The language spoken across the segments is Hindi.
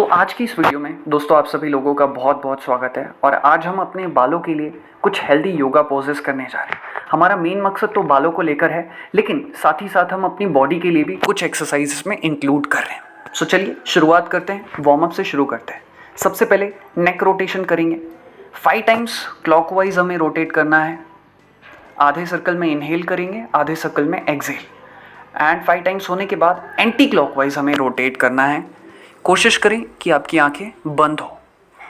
आज की इस वीडियो में दोस्तों आप सभी लोगों का बहुत बहुत स्वागत है। और आज हम अपने बालों के लिए कुछ हेल्दी योगा पोजेस करने जा रहे हैं। हमारा मेन मकसद तो बालों को लेकर है, लेकिन साथ ही साथ हम अपनी बॉडी के लिए भी कुछ एक्सरसाइजेस में इंक्लूड कर रहे हैं। चलिए शुरुआत करते हैं, वार्म अप से शुरू करते हैं। सबसे पहले नेक रोटेशन करेंगे। 5 टाइम्स क्लॉकवाइज हमें रोटेट करना है। आधे सर्कल में इनहेल करेंगे, आधे सर्कल में एक्सहेल, एंड 5 टाइम्स होने के बाद एंटी क्लॉकवाइज हमें रोटेट करना है। कोशिश करें कि आपकी आंखें बंद हो।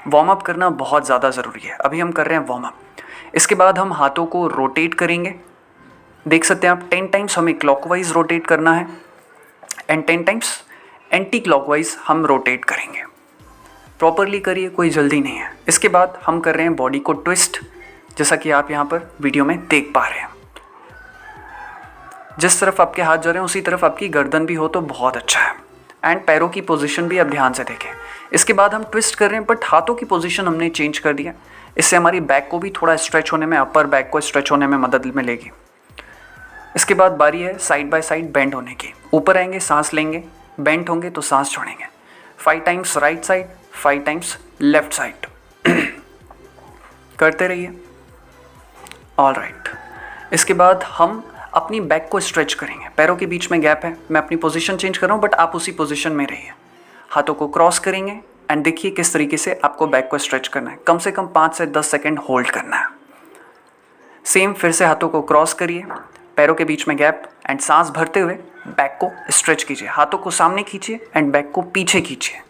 वार्म अप करना बहुत ज़्यादा ज़रूरी है। अभी हम कर रहे हैं वार्म अप। इसके बाद हम हाथों को रोटेट करेंगे। देख सकते हैं आप 10 टाइम्स हमें क्लॉकवाइज रोटेट करना है एंड 10 टाइम्स एंटी क्लॉकवाइज हम रोटेट करेंगे। प्रॉपरली करिए, कोई जल्दी नहीं है। इसके बाद हम कर रहे हैं बॉडी को ट्विस्ट, जैसा कि आप यहाँ पर वीडियो में देख पा रहे हैं। जिस तरफ आपके हाथ जा रहे हैं उसी तरफ आपकी गर्दन भी हो तो बहुत अच्छा है। एंड पैरों की पोजीशन भी आप ध्यान से देखें। इसके बाद हम ट्विस्ट कर रहे हैं, बट हाथों की पोजीशन हमने चेंज कर दिया। इससे हमारी बैक को भी थोड़ा स्ट्रेच होने में, अपर बैक को स्ट्रेच होने में मदद मिलेगी। इसके बाद बारी है साइड बाय साइड बेंड होने की। ऊपर आएंगे, सांस लेंगे, बेंड होंगे तो सांस छोड़ेंगे। 5 times right side, 5 times left side. करते रहिए। All right. इसके बाद हम अपनी बैक को स्ट्रेच करेंगे। पैरों के बीच में गैप है, मैं अपनी पोजीशन चेंज कर रहा हूँ, बट आप उसी पोजीशन में रहिए। हाथों को क्रॉस करेंगे एंड देखिए किस तरीके से आपको बैक को स्ट्रेच करना है। कम से कम 5 से 10 सेकेंड होल्ड करना है। सेम फिर से हाथों को क्रॉस करिए, पैरों के बीच में गैप, एंड सांस भरते हुए बैक को स्ट्रेच कीजिए। हाथों को सामने खींचिए एंड बैक को पीछे खींचिए।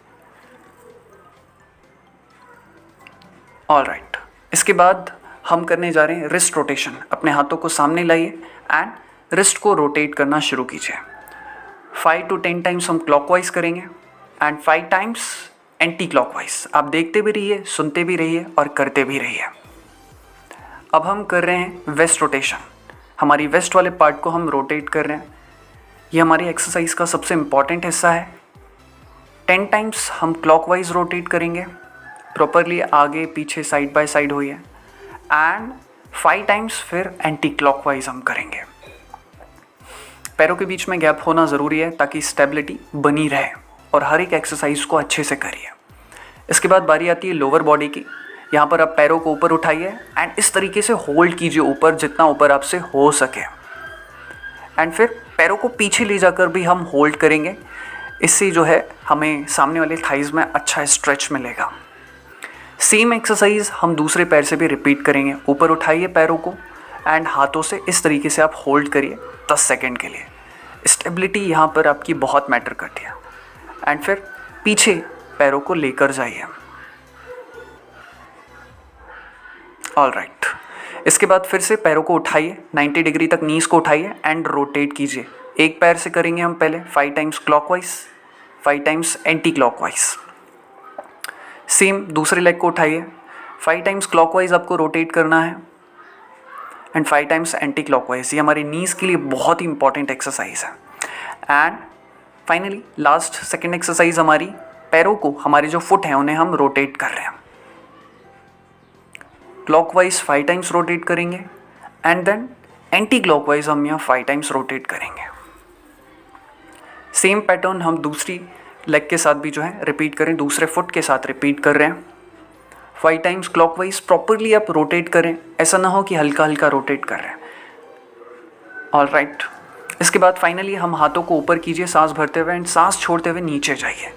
All right. इसके बाद हम करने जा रहे हैं रिस्ट रोटेशन। अपने हाथों को सामने लाइए एंड रिस्ट को रोटेट करना शुरू कीजिए। 5 to 10 टाइम्स हम क्लॉकवाइज करेंगे एंड 5 टाइम्स एंटी क्लॉकवाइज। आप देखते भी रहिए, सुनते भी रहिए और करते भी रहिए। अब हम कर रहे हैं वेस्ट रोटेशन। हमारी वेस्ट वाले पार्ट को हम रोटेट कर रहे हैं। ये हमारी एक्सरसाइज का सबसे इम्पॉर्टेंट हिस्सा है। 10 टाइम्स हम क्लॉकवाइज रोटेट करेंगे। प्रॉपरली आगे पीछे साइड बाय साइड हुई है, एंड 5 टाइम्स फिर एंटी क्लॉकवाइज हम करेंगे। पैरों के बीच में गैप होना ज़रूरी है ताकि स्टेबिलिटी बनी रहे, और हर एक एक्सरसाइज को अच्छे से करिए। इसके बाद बारी आती है लोअर बॉडी की। यहाँ पर आप पैरों को ऊपर उठाइए एंड इस तरीके से होल्ड कीजिए ऊपर, जितना ऊपर आपसे हो सके। एंड फिर पैरों को पीछे ले जाकर भी हम होल्ड करेंगे। इससे जो है हमें सामने वाले थाइज में अच्छा स्ट्रेच मिलेगा। सेम एक्सरसाइज हम दूसरे पैर से भी रिपीट करेंगे। ऊपर उठाइए पैरों को एंड हाथों से इस तरीके से आप होल्ड करिए 10 सेकेंड के लिए। स्टेबिलिटी यहाँ पर आपकी बहुत मैटर करती है। एंड फिर पीछे पैरों को लेकर जाइए। All right. इसके बाद फिर से पैरों को उठाइए, 90 डिग्री तक नीज को उठाइए एंड रोटेट कीजिए। एक पैर से करेंगे हम पहले 5 times clockwise, 5 times anti clockwise. Same दूसरे लेग को उठाइए, 5 टाइम्स क्लॉकवाइज आपको रोटेट करना है एंड 5 टाइम्स एंटी क्लॉकवाइज। ये हमारे नीज के लिए बहुत ही इंपॉर्टेंट एक्सरसाइज है। And finally last second exercise हमारी, पैरों को, हमारे जो फुट हैं उन्हें हम रोटेट कर रहे हैं। क्लॉकवाइज 5 टाइम्स रोटेट करेंगे एंड देन एंटी क्लॉकवाइज हम यहाँ 5 टाइम्स रोटेट करेंगे। सेम पैटर्न हम दूसरी लेग के साथ भी जो है रिपीट करें, दूसरे फुट के साथ रिपीट कर रहे हैं। 5 टाइम्स क्लॉकवाइज प्रॉपरली आप रोटेट करें, ऐसा ना हो कि हल्का हल्का रोटेट कर रहे हैं। All right. इसके बाद फाइनली हम हाथों को ऊपर कीजिए सांस भरते हुए एंड सांस छोड़ते हुए नीचे जाइए।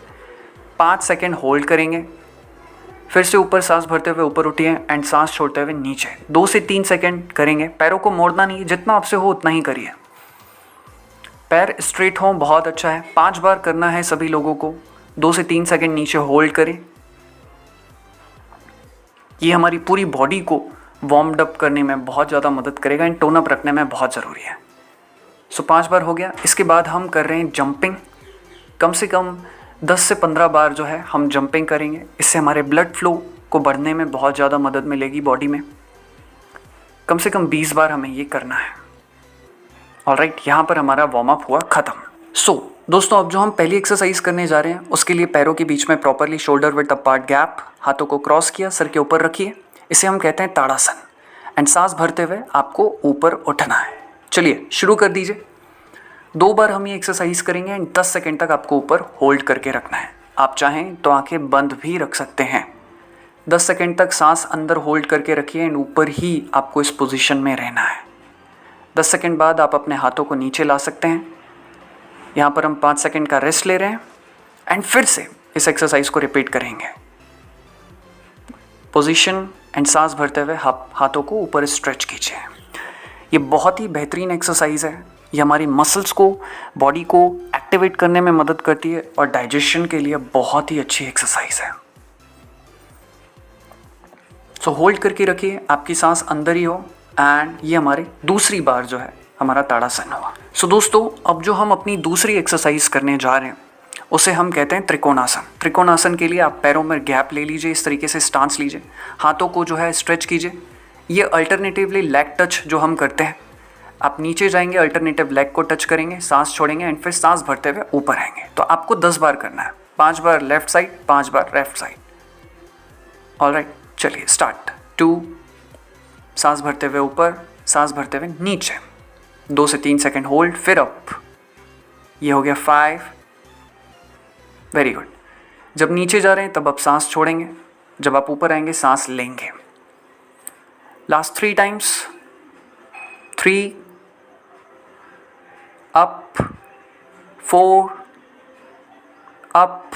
5 सेकेंड होल्ड करेंगे, फिर से ऊपर सांस भरते हुए ऊपर उठिए एंड सांस छोड़ते हुए नीचे। 2 से 3 सेकेंड करेंगे। पैरों को मोड़ना नहीं, जितना आपसे हो उतना ही करिए। पैर स्ट्रेट हों, बहुत अच्छा है। 5 बार करना है सभी लोगों को। 2 से 3 सेकेंड नीचे होल्ड करें। ये हमारी पूरी बॉडी को वार्म्ड अप करने में बहुत ज़्यादा मदद करेगा एंड टोन अप रखने में बहुत ज़रूरी है। 5 बार हो गया। इसके बाद हम कर रहे हैं जंपिंग। कम से कम 10 से 15 बार जो है हम जंपिंग करेंगे। इससे हमारे ब्लड फ्लो को बढ़ने में बहुत ज़्यादा मदद मिलेगी बॉडी में। कम से कम 20 बार हमें ये करना है। ऑलराइट, यहाँ पर हमारा वार्म अप हुआ ख़त्म। दोस्तों, अब जो हम पहली एक्सरसाइज करने जा रहे हैं उसके लिए पैरों के बीच में properly shoulder width apart gap, हाथों को क्रॉस किया, सर के ऊपर रखिए। इसे हम कहते हैं ताड़ासन। एंड सांस भरते हुए आपको ऊपर उठना है। चलिए शुरू कर दीजिए। 2 बार हम ये एक्सरसाइज करेंगे एंड 10 सेकेंड तक आपको ऊपर होल्ड करके रखना है। आप चाहें तो आंखें बंद भी रख सकते हैं। 10 सेकंड तक सांस अंदर होल्ड करके रखिए एंड ऊपर ही आपको इस पोजीशन में रहना है। 10 सेकंड बाद आप अपने हाथों को नीचे ला सकते हैं। यहाँ पर हम 5 सेकंड का रेस्ट ले रहे हैं एंड फिर से इस एक्सरसाइज को रिपीट करेंगे। पोजीशन एंड सांस भरते हुए हाथों को ऊपर स्ट्रेच कीजिए। ये बहुत ही बेहतरीन एक्सरसाइज है। ये हमारी मसल्स को, बॉडी को एक्टिवेट करने में मदद करती है और डाइजेशन के लिए बहुत ही अच्छी एक्सरसाइज है। सो होल्ड करके रखिए, आपकी सांस अंदर ही हो एंड ये हमारी दूसरी बार जो है हमारा ताड़ासन हुआ। सो दोस्तों, अब जो हम अपनी दूसरी एक्सरसाइज करने जा रहे हैं उसे हम कहते हैं त्रिकोणासन। त्रिकोणासन के लिए आप पैरों में गैप ले लीजिए, इस तरीके से स्टांस लीजिए, हाथों को जो है स्ट्रेच कीजिए। ये अल्टरनेटिवली लेग टच जो हम करते हैं, आप नीचे जाएंगे, अल्टरनेटिव लेग को टच करेंगे, सांस छोड़ेंगे एंड फिर सांस भरते हुए ऊपर आएंगे। तो आपको 10 बार करना है, 5 बार लेफ्ट साइड, 5 बार लेफ्ट साइड। ऑलराइट, चलिए स्टार्ट। 2, सांस भरते हुए ऊपर, सांस भरते हुए नीचे, 2 से 3 सेकंड होल्ड, फिर अप। ये हो गया 5। Very good. जब नीचे जा रहे हैं तब आप सांस छोड़ेंगे, जब आप ऊपर आएंगे सांस लेंगे। Last 3 times. 3, up, 4, up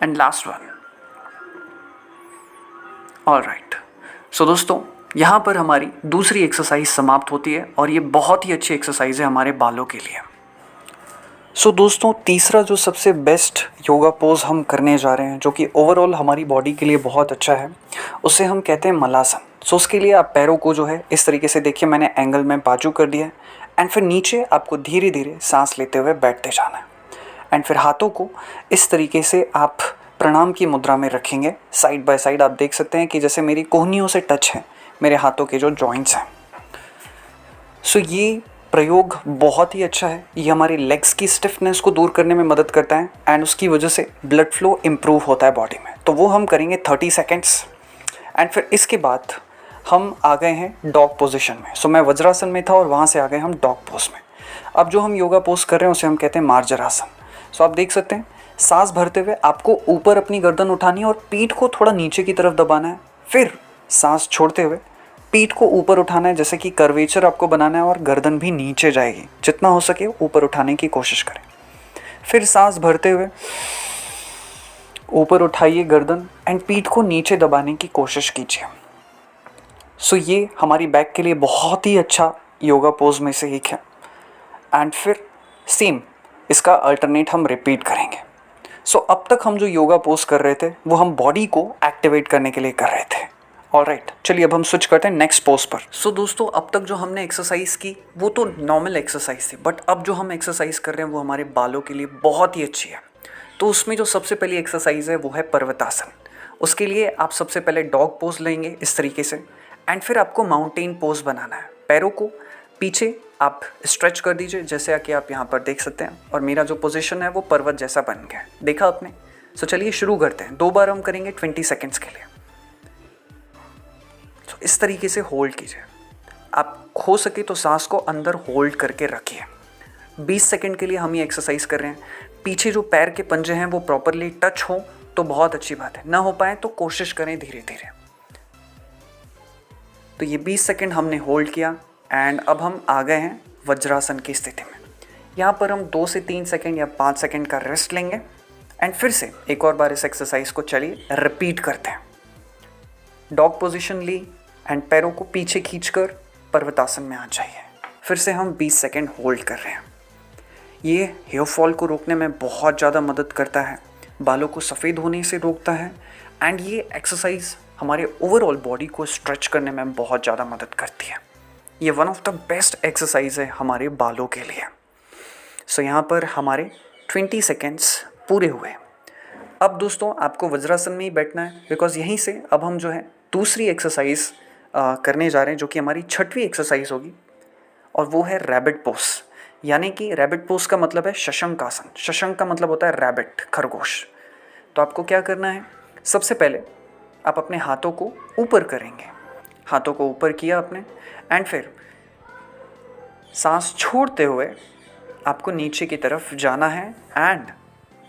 and last 1। All right. So दोस्तों, यहाँ पर हमारी दूसरी एक्सरसाइज समाप्त होती है और ये बहुत ही अच्छी एक्सरसाइज है हमारे बालों के लिए। सो दोस्तों, तीसरा जो सबसे बेस्ट योगा पोज हम करने जा रहे हैं, जो कि ओवरऑल हमारी बॉडी के लिए बहुत अच्छा है, उसे हम कहते हैं मलासन। सो उसके लिए आप पैरों को जो है इस तरीके से, देखिए मैंने एंगल में बाजू कर दिया है एंड फिर नीचे आपको धीरे धीरे सांस लेते हुए बैठते जाना है एंड फिर हाथों को इस तरीके से आप प्रणाम की मुद्रा में रखेंगे। साइड बाय साइड आप देख सकते हैं कि जैसे मेरी कोहनियों से टच है मेरे हाथों के जो जॉइंट्स हैं। सो ये प्रयोग बहुत ही अच्छा है। ये हमारी लेग्स की स्टिफनेस को दूर करने में मदद करता है एंड उसकी वजह से ब्लड फ्लो इम्प्रूव होता है बॉडी में। तो वो हम करेंगे 30 सेकेंड्स एंड फिर इसके बाद हम आ गए हैं डॉग पोजीशन में। सो मैं वज्रासन में था और वहाँ से आ गए हम डॉग पोज में। अब जो हम योगा पोज कर रहे हैं उसे हम कहते हैं मार्जरासन। सो आप देख सकते हैं, सांस भरते हुए आपको ऊपर अपनी गर्दन उठानी है और पीठ को थोड़ा नीचे की तरफ दबाना है। फिर सांस छोड़ते हुए पीठ को ऊपर उठाना है, जैसे कि कर्वेचर आपको बनाना है और गर्दन भी नीचे जाएगी। जितना हो सके ऊपर उठाने की कोशिश करें। फिर सांस भरते हुए ऊपर उठाइए गर्दन एंड पीठ को नीचे दबाने की कोशिश कीजिए। सो ये हमारी बैक के लिए बहुत ही अच्छा योगा पोज में से एक है एंड फिर सेम इसका अल्टरनेट हम रिपीट करेंगे। सो अब तक हम जो योगा पोज कर रहे थे वो हम बॉडी को एक्टिवेट करने के लिए कर रहे थे। ऑलराइट, चलिए अब हम स्विच करते हैं नेक्स्ट पोज पर। सो दोस्तों, अब तक जो हमने एक्सरसाइज की वो तो नॉर्मल एक्सरसाइज थी, बट अब जो हम एक्सरसाइज कर रहे हैं वो हमारे बालों के लिए बहुत ही अच्छी है। तो उसमें जो सबसे पहली एक्सरसाइज है वो है पर्वतासन। उसके लिए आप सबसे पहले डॉग पोज लेंगे इस तरीके से एंड फिर आपको माउंटेन पोज बनाना है। पैरों को पीछे आप स्ट्रेच कर दीजिए, जैसे कि आप यहाँ पर देख सकते हैं, और मेरा जो पोजीशन है वो पर्वत जैसा बन गया है, देखा आपने। सो चलिए शुरू करते हैं। 2 बार हम करेंगे 20 सेकेंड्स के लिए। तो इस तरीके से होल्ड कीजिए। आप हो सके तो सांस को अंदर होल्ड करके रखिए। 20 सेकेंड के लिए हम ये एक्सरसाइज कर रहे हैं। पीछे जो पैर के पंजे हैं वो प्रॉपरली टच हो तो बहुत अच्छी बात है, ना हो पाए तो कोशिश करें धीरे धीरे। तो ये 20 सेकेंड हमने होल्ड किया एंड अब हम आ गए हैं वज्रासन की स्थिति में। यहाँ पर हम 2 से 3 सेकेंड या 5 सेकेंड का रेस्ट लेंगे एंड फिर से एक और बार इस एक्सरसाइज को चलिए रिपीट करते हैं। डॉग पोजीशन ली एंड पैरों को पीछे खींचकर पर्वतासन में आ जाइए। फिर से हम 20 सेकेंड होल्ड कर रहे हैं। ये हेयर फॉल को रोकने में बहुत ज़्यादा मदद करता है, बालों को सफ़ेद होने से रोकता है एंड ये एक्सरसाइज हमारे ओवरऑल बॉडी को स्ट्रेच करने में बहुत ज़्यादा मदद करती है। ये one of the best exercise है हमारे बालों के लिए। सो यहाँ पर हमारे 20 सेकेंड्स पूरे हुए। अब दोस्तों आपको वज्रासन में ही बैठना है, बिकॉज यहीं से अब हम जो है दूसरी एक्सरसाइज करने जा रहे हैं, जो कि हमारी 6वीं एक्सरसाइज होगी, और वो है रैबिट पोज। यानी कि रैबिट पोज का मतलब है शशंकासन। शशंक का मतलब होता है रैबिट, खरगोश। तो आपको क्या करना है, सबसे पहले आप अपने हाथों को ऊपर करेंगे। हाथों को ऊपर किया आपने एंड फिर सांस छोड़ते हुए आपको नीचे की तरफ जाना है एंड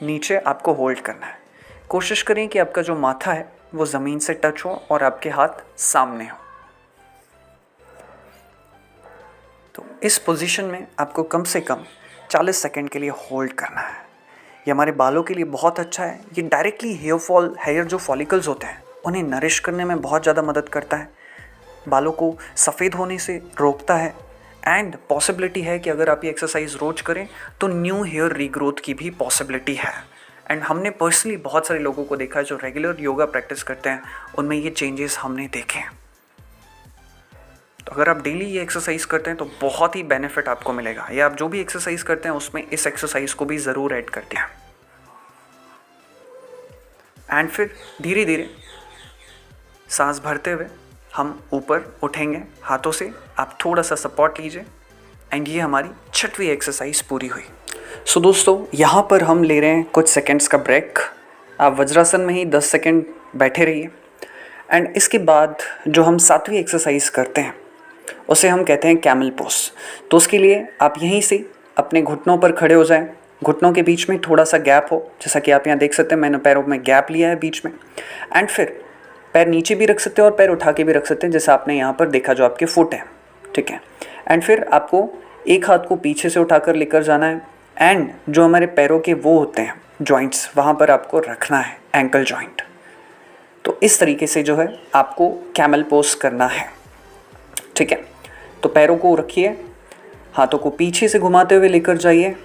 नीचे आपको होल्ड करना है। कोशिश करें कि आपका जो माथा है वो ज़मीन से टच हो और आपके हाथ सामने हो। तो इस पोजीशन में आपको कम से कम 40 सेकंड के लिए होल्ड करना है। ये हमारे बालों के लिए बहुत अच्छा है। ये डायरेक्टली हेयर जो फॉलिकल्स होते हैं उन्हें नरिश करने में बहुत ज़्यादा मदद करता है, बालों को सफ़ेद होने से रोकता है एंड पॉसिबिलिटी है कि अगर आप ये एक्सरसाइज रोज करें तो न्यू हेयर रीग्रोथ की भी पॉसिबिलिटी है। एंड हमने पर्सनली बहुत सारे लोगों को देखा है जो रेगुलर योगा प्रैक्टिस करते हैं, उनमें ये चेंजेस हमने देखे हैं। तो अगर आप डेली ये एक्सरसाइज करते हैं तो बहुत ही बेनिफिट आपको मिलेगा, या आप जो भी एक्सरसाइज करते हैं उसमें इस एक्सरसाइज को भी ज़रूर ऐड करते हैं। एंड फिर धीरे धीरे सांस भरते हुए हम ऊपर उठेंगे हाथों से। आप थोड़ा सा सपोर्ट लीजिए एंड ये हमारी 6वीं एक्सरसाइज पूरी हुई। सो दोस्तों, यहाँ पर हम ले रहे हैं कुछ सेकंड्स का ब्रेक। आप वज्रासन में ही 10 सेकंड बैठे रहिए एंड इसके बाद जो हम 7वीं एक्सरसाइज करते हैं उसे हम कहते हैं कैमल पोज। तो उसके लिए आप यहीं से अपने घुटनों पर खड़े हो जाएं। घुटनों के बीच में थोड़ा सा गैप हो, जैसा कि आप यहाँ देख सकते हैं मैंने पैरों में गैप लिया है बीच में। एंड फिर पैर नीचे भी रख सकते हैं और पैर उठा के भी रख सकते हैं, जैसा आपने यहाँ पर देखा जो आपके फुट है, ठीक है। एंड फिर आपको एक हाथ को पीछे से उठाकर लेकर जाना है एंड जो हमारे पैरों के वो होते हैं जॉइंट्स, वहाँ पर आपको रखना है एंकल जॉइंट। तो इस तरीके से जो है आपको कैमल पोज करना है, ठीक है। तो पैरों को रखिए, हाथों को पीछे से घुमाते हुए लेकर जाइए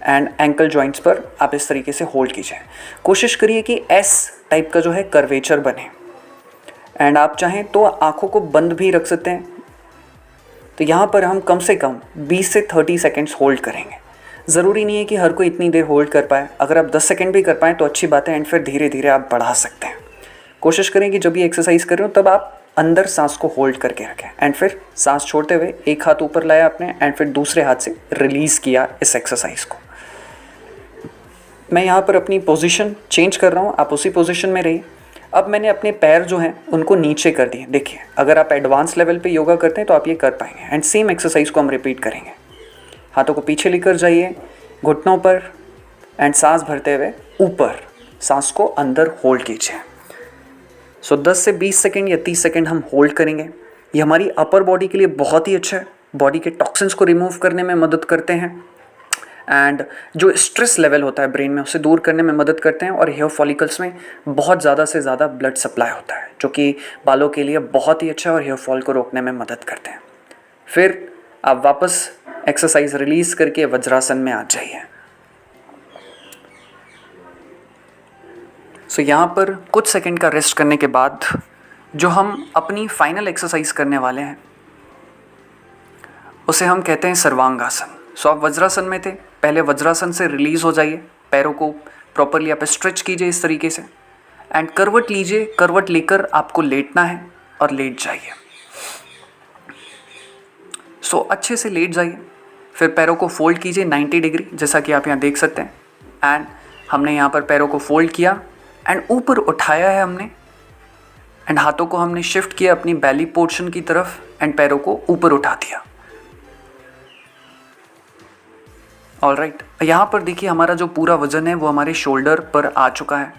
एंड एंकल जॉइंट्स पर आप इस तरीके से होल्ड कीजिए। कोशिश करिए कि एस टाइप का जो है कर्वेचर बने एंड आप चाहें तो आँखों को बंद भी रख सकते हैं। तो यहाँ पर हम कम से कम 20 से 30 सेकेंड्स होल्ड करेंगे। ज़रूरी नहीं है कि हर कोई इतनी देर होल्ड कर पाए, अगर आप 10 सेकेंड भी कर पाएँ तो अच्छी बात है एंड फिर धीरे धीरे आप बढ़ा सकते हैं। कोशिश करें कि जब ये एक्सरसाइज कर रहे हो तब आप अंदर सांस को होल्ड करके रखें एंड फिर सांस छोड़ते हुए एक हाथ ऊपर लाया आपने एंड फिर दूसरे हाथ से रिलीज़ किया इस एक्सरसाइज को। मैं यहाँ पर अपनी पोजीशन चेंज कर रहा हूँ, आप उसी पोजीशन में रहिए। अब मैंने अपने पैर जो हैं उनको नीचे कर दिए। देखिए, अगर आप एडवांस लेवल पे योगा करते हैं तो आप ये कर पाएंगे एंड सेम एक्सरसाइज को हम रिपीट करेंगे। हाथों को पीछे लेकर जाइए घुटनों पर एंड सांस भरते हुए ऊपर सांस को अंदर होल्ड कीजिए। सो 10 से 20 सेकेंड या 30 सेकेंड हम होल्ड करेंगे। ये हमारी अपर बॉडी के लिए बहुत ही अच्छा है, बॉडी के टॉक्सिन्स को रिमूव करने में मदद करते हैं एंड जो स्ट्रेस लेवल होता है ब्रेन में उसे दूर करने में मदद करते हैं। और हेयर फॉलिकल्स में बहुत ज़्यादा से ज़्यादा ब्लड सप्लाई होता है जो कि बालों के लिए बहुत ही अच्छा है और हेयर फॉल को रोकने में मदद करते हैं। फिर आप वापस एक्सरसाइज रिलीज़ करके वज्रासन में आ जाइए। सो यहाँ पर कुछ सेकंड का रेस्ट करने के बाद जो हम अपनी फाइनल एक्सरसाइज करने वाले हैं उसे हम कहते हैं सर्वांगासन। सो आप वज्रासन में थे, पहले वज्रासन से रिलीज़ हो जाइए, पैरों को प्रॉपरली आप स्ट्रेच कीजिए इस तरीके से एंड करवट लीजिए। करवट लेकर आपको लेटना है और लेट जाइए। सो अच्छे से लेट जाइए, फिर पैरों को फोल्ड कीजिए 90 डिग्री, जैसा कि आप यहाँ देख सकते हैं। एंड हमने यहाँ पर पैरों को फोल्ड किया एंड ऊपर उठाया है हमने एंड हाथों को हमने शिफ्ट किया अपनी बैली पोर्शन की तरफ एंड पैरों को ऊपर उठा दिया। ऑलराइट, यहाँ पर देखिए हमारा जो पूरा वजन है वो हमारे शोल्डर पर आ चुका है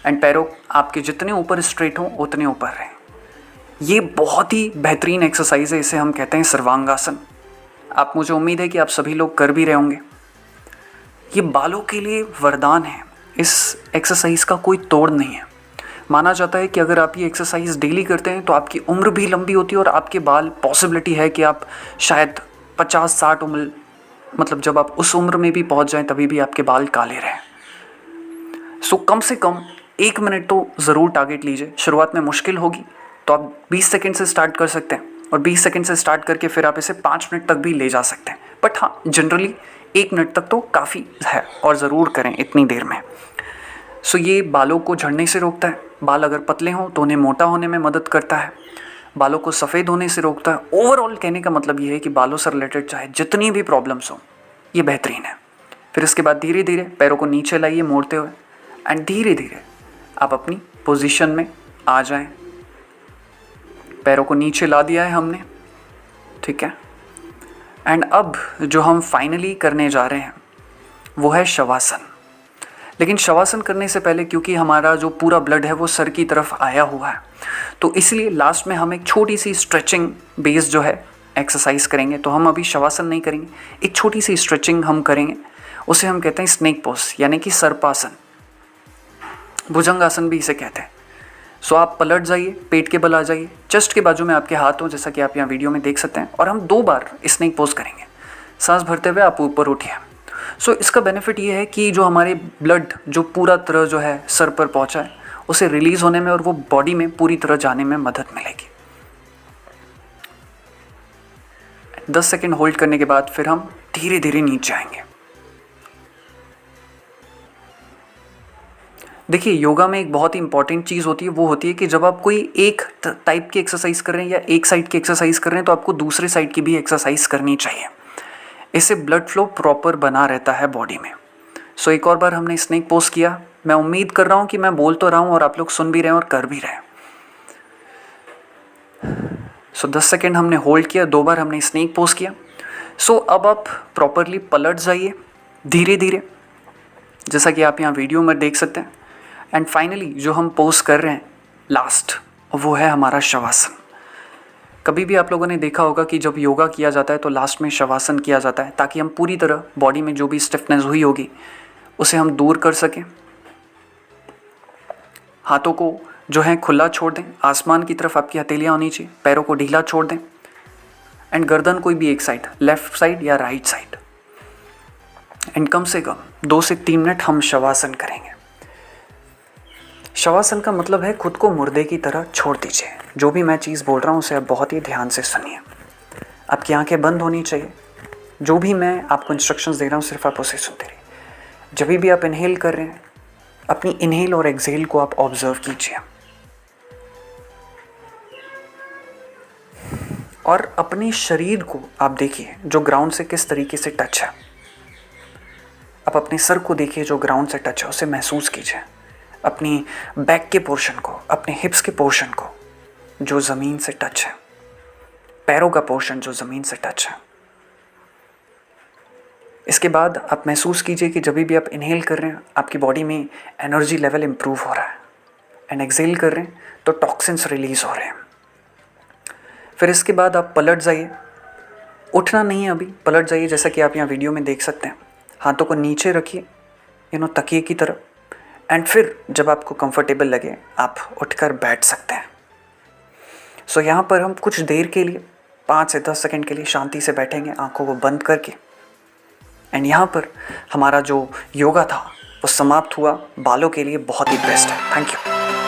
एंड पैरों आपके जितने ऊपर स्ट्रेट हों उतने ऊपर रहें। ये बहुत ही बेहतरीन एक्सरसाइज है, इसे हम कहते हैं सर्वांगासन। आप मुझे उम्मीद है कि आप सभी लोग कर भी रहे होंगे। ये बालों के लिए वरदान है, इस एक्सरसाइज का कोई तोड़ नहीं है। माना जाता है कि अगर आप ये एक्सरसाइज डेली करते हैं तो आपकी उम्र भी लंबी होती है और आपके बाल पॉसिबिलिटी है कि आप शायद 50-60 उम्र, मतलब जब आप उस उम्र में भी पहुंच जाएं तभी भी आपके बाल काले रहें। सो कम से कम 1 मिनट तो ज़रूर टारगेट लीजिए। शुरुआत में मुश्किल होगी तो आप 20 सेकंड से स्टार्ट कर सकते हैं और 20 सेकंड से स्टार्ट करके फिर आप इसे 5 मिनट तक भी ले जा सकते हैं। बट हाँ, जनरली 1 मिनट तक तो काफ़ी है और ज़रूर करें इतनी देर में। सो ये बालों को झड़ने से रोकता है। बाल अगर पतले हों तो उन्हें मोटा होने में मदद करता है। बालों को सफ़ेद होने से रोकता है। ओवरऑल कहने का मतलब ये है कि बालों से रिलेटेड चाहे जितनी भी प्रॉब्लम्स हों ये बेहतरीन है। फिर इसके बाद धीरे धीरे पैरों को नीचे लाइए मोड़ते हुए एंड धीरे धीरे आप अपनी पोजीशन में आ जाएं। पैरों को नीचे ला दिया है हमने, ठीक है। एंड अब जो हम फाइनली करने जा रहे हैं वो है शवासन। लेकिन शवासन करने से पहले क्योंकि हमारा जो पूरा ब्लड है वो सर की तरफ आया हुआ है, तो इसलिए लास्ट में हम एक छोटी सी स्ट्रेचिंग बेस जो है एक्सरसाइज करेंगे। तो हम अभी शवासन नहीं करेंगे, एक छोटी सी स्ट्रेचिंग हम करेंगे, उसे हम कहते हैं स्नेक पोज यानी कि सर्पासन, भुजंगासन भी इसे कहते हैं। सो आप पलट जाइए, पेट के बल आ जाइए, चेस्ट के बाजू में आपके हाथ हो जैसा कि आप यहाँ वीडियो में देख सकते हैं, और हम 2 बार स्नेक पोज करेंगे। सांस भरते हुए आप ऊपर उठिए। सो इसका बेनिफिट ये है कि जो हमारे ब्लड जो पूरा तरह जो है सर पर पहुँचा है उसे रिलीज होने में और वो बॉडी में पूरी तरह जाने में मदद मिलेगी। 10 सेकेंड होल्ड करने के बाद फिर हम धीरे धीरे नीचे आएंगे। देखिए, योगा में एक बहुत ही इंपॉर्टेंट चीज़ होती है, वो होती है कि जब आप कोई एक टाइप की एक्सरसाइज कर रहे हैं या एक साइड की एक्सरसाइज कर रहे हैं तो आपको दूसरे साइड की भी एक्सरसाइज करनी चाहिए। इससे ब्लड फ्लो प्रॉपर बना रहता है बॉडी में। सो एक और बार हमने स्नेक पोज किया। मैं उम्मीद कर रहा हूँ कि मैं बोल तो रहा हूँ और आप लोग सुन भी रहे हैं और कर भी रहे हैं। सो 10 सेकेंड हमने होल्ड किया, 2 बार हमने स्नेक पोज किया। सो अब आप प्रॉपरली पलट जाइए धीरे धीरे, जैसा कि आप यहाँ वीडियो में देख सकते हैं। एंड फाइनली जो हम पोज कर रहे हैं लास्ट, वो है हमारा शवासन। कभी भी आप लोगों ने देखा होगा कि जब योगा किया जाता है तो लास्ट में शवासन किया जाता है, ताकि हम पूरी तरह बॉडी में जो भी स्टिफनेस हुई होगी उसे हम दूर कर सकें। हाथों को जो है खुला छोड़ दें, आसमान की तरफ आपकी हथेलियाँ होनी चाहिए, पैरों को ढीला छोड़ दें, एंड गर्दन कोई भी एक साइड, लेफ्ट साइड या राइट साइड। एंड कम से कम 2 से 3 मिनट हम शवासन करेंगे। शवासन का मतलब है खुद को मुर्दे की तरह छोड़ दीजिए। जो भी मैं चीज़ बोल रहा हूँ उसे आप बहुत ही ध्यान से सुनिए। आपकी आंखें बंद होनी चाहिए। जो भी मैं आपको इंस्ट्रक्शंस दे रहा हूँ सिर्फ आप उसे सुनते रहिए। जब भी आप इनहेल कर रहे हैं, अपनी इनहेल और एक्सहेल को आप ऑब्जर्व कीजिए और अपने शरीर को आप देखिए जो ग्राउंड से किस तरीके से टच है। आप अपने सर को देखिए जो ग्राउंड से टच है, उसे महसूस कीजिए। अपनी बैक के पोर्शन को, अपने हिप्स के पोर्शन को जो ज़मीन से टच है, पैरों का पोर्शन जो ज़मीन से टच है। इसके बाद आप महसूस कीजिए कि जब भी आप इनहेल कर रहे हैं आपकी बॉडी में एनर्जी लेवल इम्प्रूव हो रहा है, एंड एक्सहेल कर रहे हैं तो टॉक्सिन्स रिलीज हो रहे हैं। फिर इसके बाद आप पलट जाइए। उठना नहीं है अभी, पलट जाइए जैसा कि आप यहाँ वीडियो में देख सकते हैं। हाथों को नीचे रखिए तकिए की तरफ, एंड फिर जब आपको कंफर्टेबल लगे आप उठकर बैठ सकते हैं। सो यहाँ पर हम कुछ देर के लिए 5 से 10 सेकंड के लिए शांति से बैठेंगे आंखों को बंद करके। एंड यहाँ पर हमारा जो योगा था वो समाप्त हुआ। बालों के लिए बहुत ही बेस्ट है। Thank you.